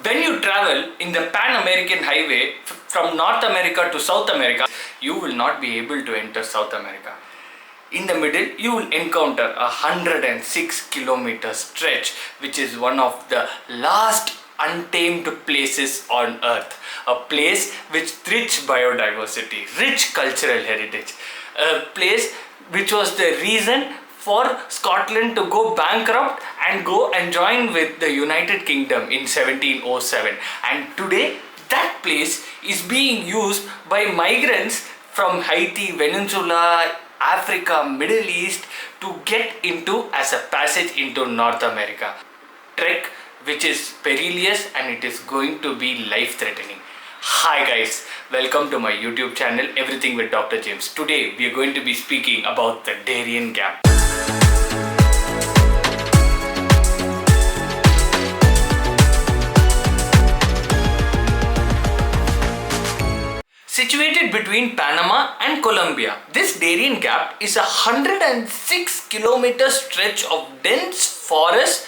When you travel in the Pan American highway from North America to South America, you will not be able to enter South America. In the middle, you will encounter a 106 kilometer stretch, which is one of the last untamed places on earth. A place with rich biodiversity, rich cultural heritage. A place which was the reason for Scotland to go bankrupt and go and join with the United Kingdom in 1707. And today, that place is being used by migrants from Haiti, Venezuela, Africa, Middle East to get into as a passage into North America. Trek which is perilous and it is going to be life-threatening. Hi guys, welcome to my YouTube channel Everything with Dr. James. Today we are going to be speaking about the Darién Gap. Situated between Panama and Colombia, this Darién Gap is a 106 kilometer stretch of dense forest,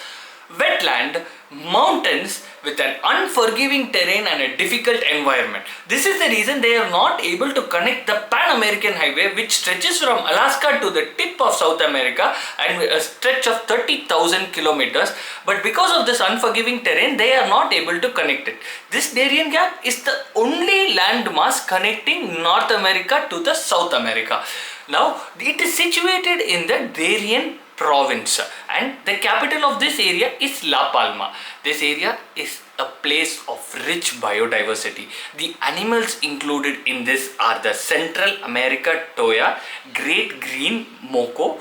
wetland, mountains with an unforgiving terrain and a difficult environment. This is the reason they are not able to connect the Pan American highway, which stretches from Alaska to the tip of South America and a stretch of 30,000 kilometers. But because of this unforgiving terrain, they are not able to connect it. This Darién Gap is the only landmass connecting North America to the South America. Now, it is situated in the Darién province and the capital of this area is La Palma. This area is a place of rich biodiversity. The animals included in this are the Central America toya, great green moco,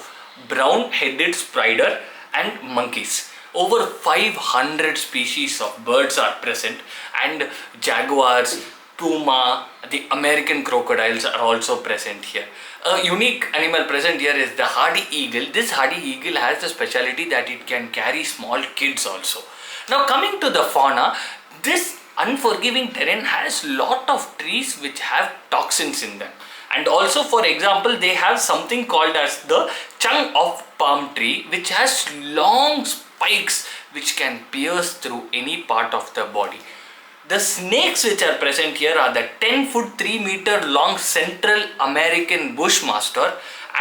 brown headed spider and monkeys. Over 500 species of birds are present and jaguars, puma, the American crocodiles are also present here. A unique animal present here is the hardy eagle. This hardy eagle has the speciality that it can carry small kids also. Now coming to the fauna, this unforgiving terrain has lot of trees which have toxins in them. And also, for example, they have something called as the chung of palm tree, which has long spikes which can pierce through any part of the body. The snakes which are present here are the 10-foot 3-meter long Central American bushmaster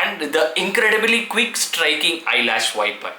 and the incredibly quick striking eyelash viper.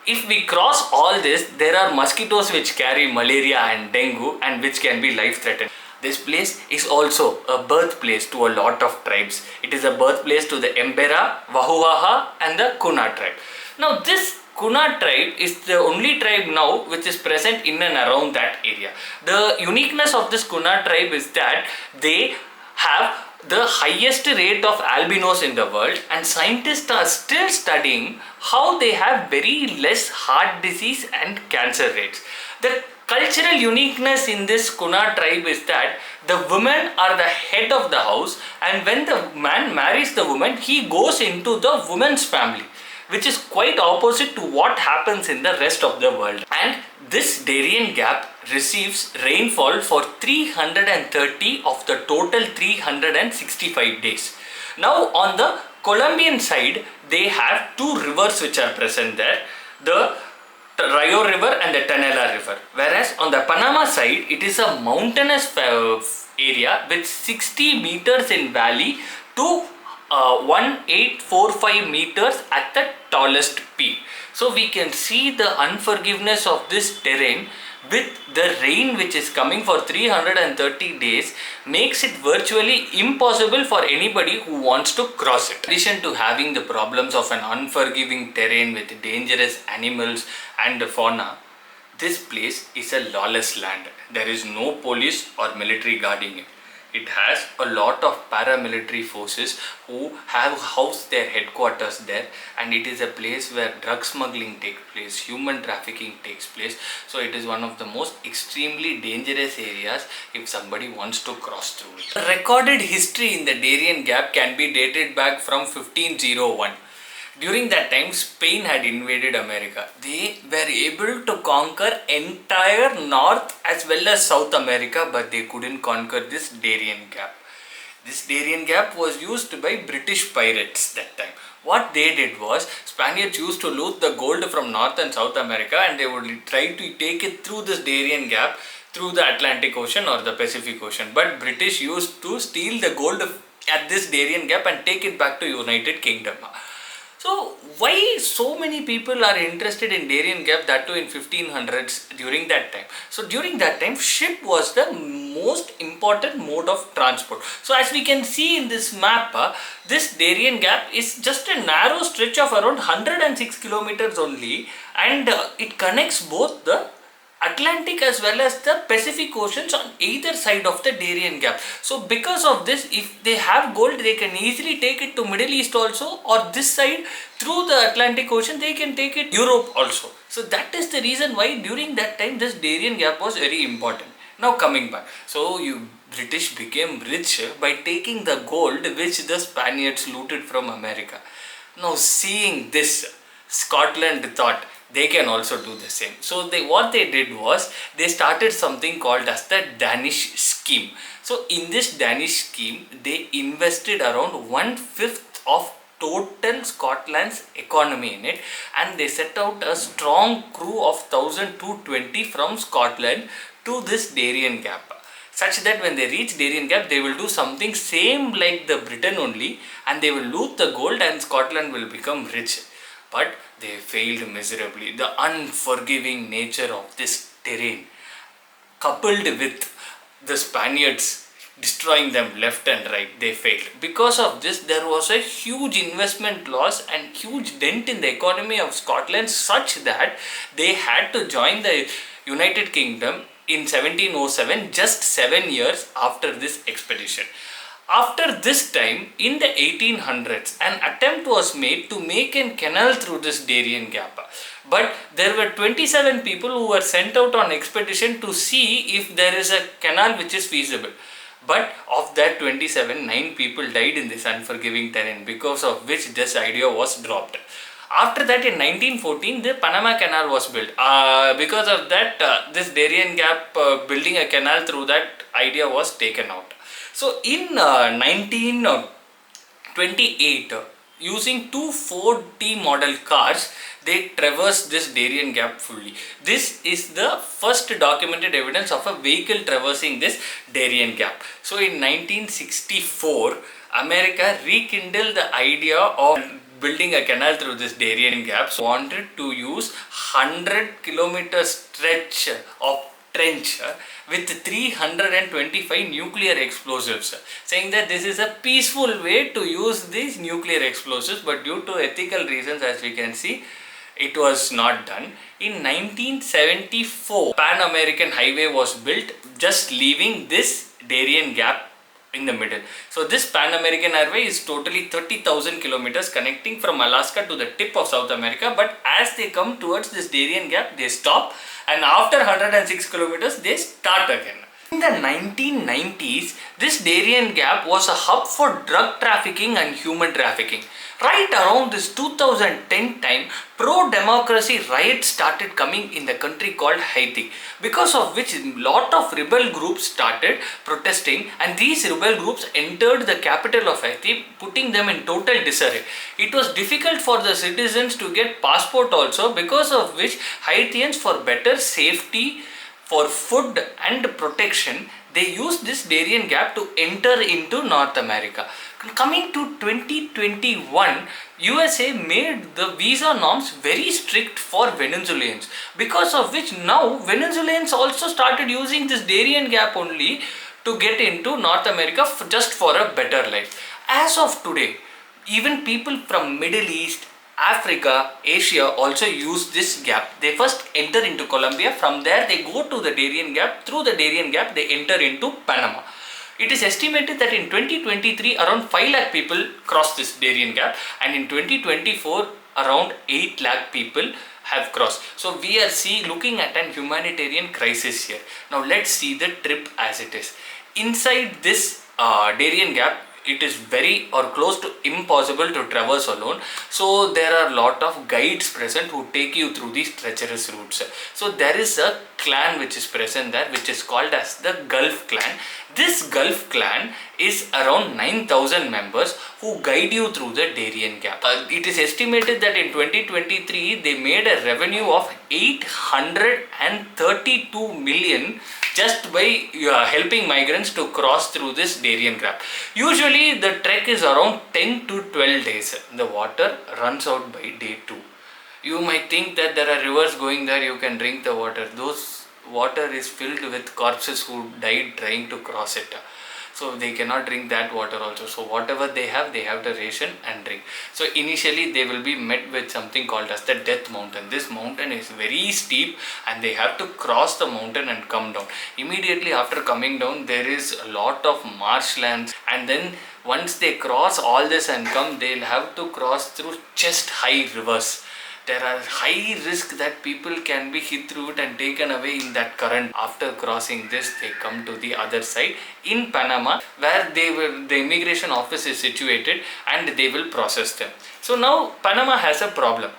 If we cross all this, there are mosquitoes which carry malaria and dengue and which can be life-threatening. This place is also a birthplace to a lot of tribes. It is a birthplace to the Embera, Wahuaha and the Kuna tribe. Now this Kuna tribe is the only tribe now which is present in and around that area. The uniqueness of this Kuna tribe is that they have the highest rate of albinos in the world, and scientists are still studying how they have very less heart disease and cancer rates. The cultural uniqueness in this Kuna tribe is that the women are the head of the house, and when the man marries the woman, he goes into the woman's family, which is quite opposite to what happens in the rest of the world. And this Darién Gap receives rainfall for 330 of the total 365 days. Now on the Colombian side, they have two rivers which are present there, the Rio River and the Tanela River. Whereas on the Panama side, it is a mountainous area with 60 meters in valley to 1845 meters at the tallest peak. So we can see the unforgiveness of this terrain with the rain which is coming for 330 days makes it virtually impossible for anybody who wants to cross it. In addition to having the problems of an unforgiving terrain with dangerous animals and fauna, this place is a lawless land. There is no police or military guarding it. It has a lot of paramilitary forces who have housed their headquarters there, and it is a place where drug smuggling takes place, human trafficking takes place. So it is one of the most extremely dangerous areas if somebody wants to cross through it. The recorded history in the Darién Gap can be dated back from 1501. During that time, Spain had invaded America. They were able to conquer entire North as well as South America, but they couldn't conquer this Darién Gap. This Darién Gap was used by British pirates that time. What they did was, Spaniards used to loot the gold from North and South America, and they would try to take it through this Darién Gap through the Atlantic Ocean or the Pacific Ocean. But British used to steal the gold at this Darien Gap and take it back to United Kingdom. So why so many people are interested in Darien Gap, that too in 1500s during that time? So during that time, ship was the most important mode of transport. So as we can see in this map, this Darien Gap is just a narrow stretch of around 106 kilometers only, and it connects both the Atlantic as well as the Pacific Oceans on either side of the Darien Gap. So because of this, if they have gold, they can easily take it to Middle East also, or this side through the Atlantic Ocean they can take it Europe also. So that is the reason why during that time this Darien Gap was very important. Now coming back, so British became rich by taking the gold which the Spaniards looted from America. Now seeing this, Scotland thought they can also do the same. So what they did was they started something called as the Danish scheme. So in this Danish scheme, they invested around 1/5 of total Scotland's economy in it, and they set out a strong crew of 1,220 from Scotland to this Darien Gap, such that when they reach Darien Gap, they will do something same like the Britain only, and they will loot the gold and Scotland will become rich. But they failed miserably. The unforgiving nature of this terrain, coupled with the Spaniards destroying them left and right, they failed. Because of this, there was a huge investment loss and huge dent in the economy of Scotland, such that they had to join the United Kingdom in 1707, just 7 years after this expedition. After this time, in the 1800s, an attempt was made to make a canal through this Darien Gap. But there were 27 people who were sent out on expedition to see if there is a canal which is feasible. But of that 27, 9 people died in this unforgiving terrain, because of which this idea was dropped. After that, in 1914, the Panama Canal was built. Because of that, this Darien Gap, building a canal through that idea was taken out. So in 1928, using two Ford T model cars, they traversed this Darien Gap fully. This is the first documented evidence of a vehicle traversing this Darien Gap. So in 1964, America rekindled the idea of building a canal through this Darien Gap. So wanted to use 100-kilometer stretch of trench with 325 nuclear explosives, saying that this is a peaceful way to use these nuclear explosives, but due to ethical reasons, as we can see, it was not done. In 1974, Pan American Highway was built, just leaving this Darien Gap in the middle. So this Pan American Highway is totally 30,000 kilometers connecting from Alaska to the tip of South America, but as they come towards this Darien Gap, they stop, and after 106 kilometers, they start again. In the 1990s, this Darien Gap was a hub for drug trafficking and human trafficking. Right around this 2010 time, pro-democracy riots started coming in the country called Haiti, because of which a lot of rebel groups started protesting, and these rebel groups entered the capital of Haiti, putting them in total disarray. It was difficult for the citizens to get passport also, because of which Haitians, for better safety, for food and protection, they used this Darien Gap to enter into North America. Coming to 2021, USA made the visa norms very strict for Venezuelans, because of which now Venezuelans also started using this Darien Gap only to get into North America just for a better life. As of today, even people from Middle East, Africa, Asia also use this gap. They first enter into Colombia, from there they go to the Darien Gap, through the Darien Gap they enter into Panama. It is estimated that in 2023 around 5 lakh people crossed this Darien Gap, and in 2024 around 8 lakh people have crossed. So we are looking at an humanitarian crisis here. Now let's see the trip as it is. Inside this Darien Gap, it is very or close to impossible to traverse alone. So there are a lot of guides present who take you through these treacherous routes. So there is a clan which is present there, which is called as the Gulf Clan. This Gulf Clan is around 9,000 members who guide you through the Darien Gap. It is estimated that in 2023 they made a revenue of $832 million just by helping migrants to cross through this Darién Gap. Usually the trek is around 10 to 12 days. The water runs out by day 2. You might think that there are rivers going there, you can drink the water. Those water is filled with corpses who died trying to cross it. So they cannot drink that water also. So whatever they have to ration and drink. So initially they will be met with something called as the death mountain. This mountain is very steep and they have to cross the mountain and come down. Immediately after coming down, there is a lot of marshlands, and then once they cross all this and come, they'll have to cross through chest high rivers. There are high risk that people can be hit through it and taken away in that current. After crossing this, they come to the other side in Panama, where the immigration office is situated, and they will process them. So now Panama has a problem.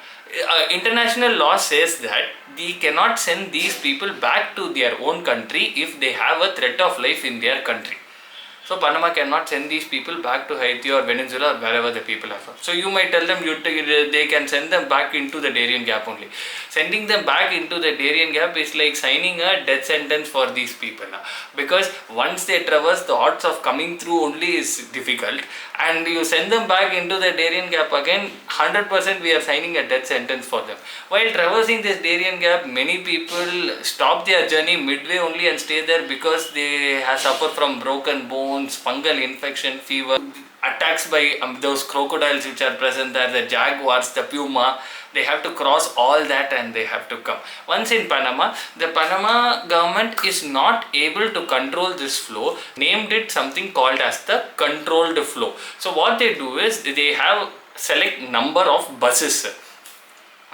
International law says that they cannot send these people back to their own country if they have a threat of life in their country. So Panama cannot send these people back to Haiti or Venezuela or wherever the people are from. So you might tell them they can send them back into the Darién Gap only. Sending them back into the Darién Gap is like signing a death sentence for these people. Because once they traverse, the odds of coming through only is difficult. And you send them back into the Darién Gap again, 100% we are signing a death sentence for them. While traversing this Darién Gap, many people stop their journey midway only and stay there because they have suffered from broken bones, fungal infection, fever, attacks by those crocodiles which are present there, the jaguars, the puma. They have to cross all that and they have to come. Once in Panama, the Panama government is not able to control this flow, named it something called as the controlled flow. So what they do is they have select number of buses.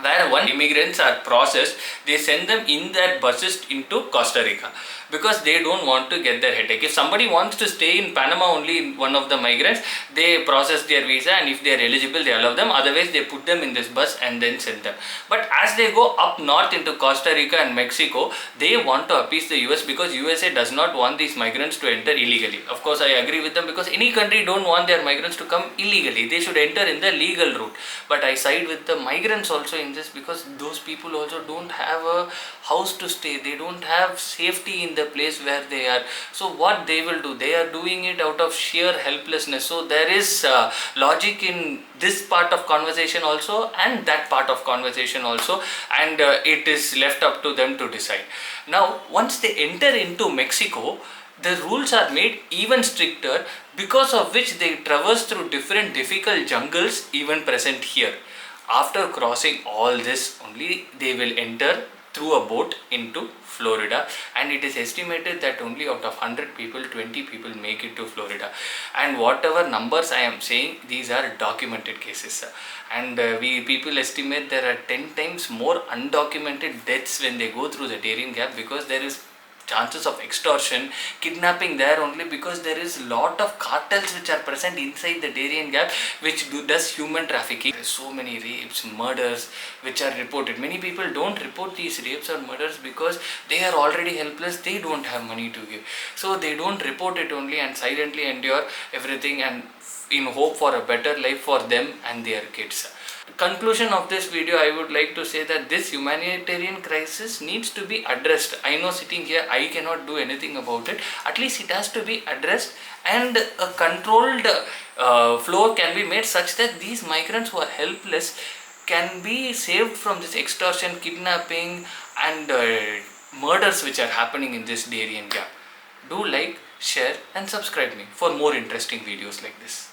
Where when immigrants are processed, they send them in that buses into Costa Rica because they don't want to get their headache. If somebody wants to stay in Panama only, one of the migrants, they process their visa, and if they are eligible, they allow them. Otherwise, they put them in this bus and then send them. But as they go up north into Costa Rica and Mexico, they want to appease the US because USA does not want these migrants to enter illegally. Of course, I agree with them because any country don't want their migrants to come illegally. They should enter in the legal route. But I side with the migrants also in this because those people also don't have a house to stay. They don't have safety in the place where they are. So what they will do, they are doing it out of sheer helplessness. So there is logic in this part of conversation also and that part of conversation also, and it is left up to them to decide. Now once they enter into Mexico, the rules are made even stricter, because of which they traverse through different difficult jungles even present here. After crossing all this only, they will enter through a boat into Florida, and it is estimated that only out of 100 people, 20 people make it to Florida. And whatever numbers I am saying, these are documented cases. And people estimate there are 10 times more undocumented deaths when they go through the Darién Gap, because there is chances of extortion, kidnapping there only because there is lot of cartels which are present inside the Darién Gap which does human trafficking. There is so many rapes, murders which are reported. Many people don't report these rapes or murders because they are already helpless, they don't have money to give. So they don't report it only and silently endure everything and in hope for a better life for them and their kids. Conclusion of this video, I would like to say that this humanitarian crisis needs to be addressed. I know sitting here I cannot do anything about it. At least it has to be addressed, and a controlled flow can be made such that these migrants who are helpless can be saved from this extortion, kidnapping and murders which are happening in this Darién Gap. Do like, share and subscribe me for more interesting videos like this.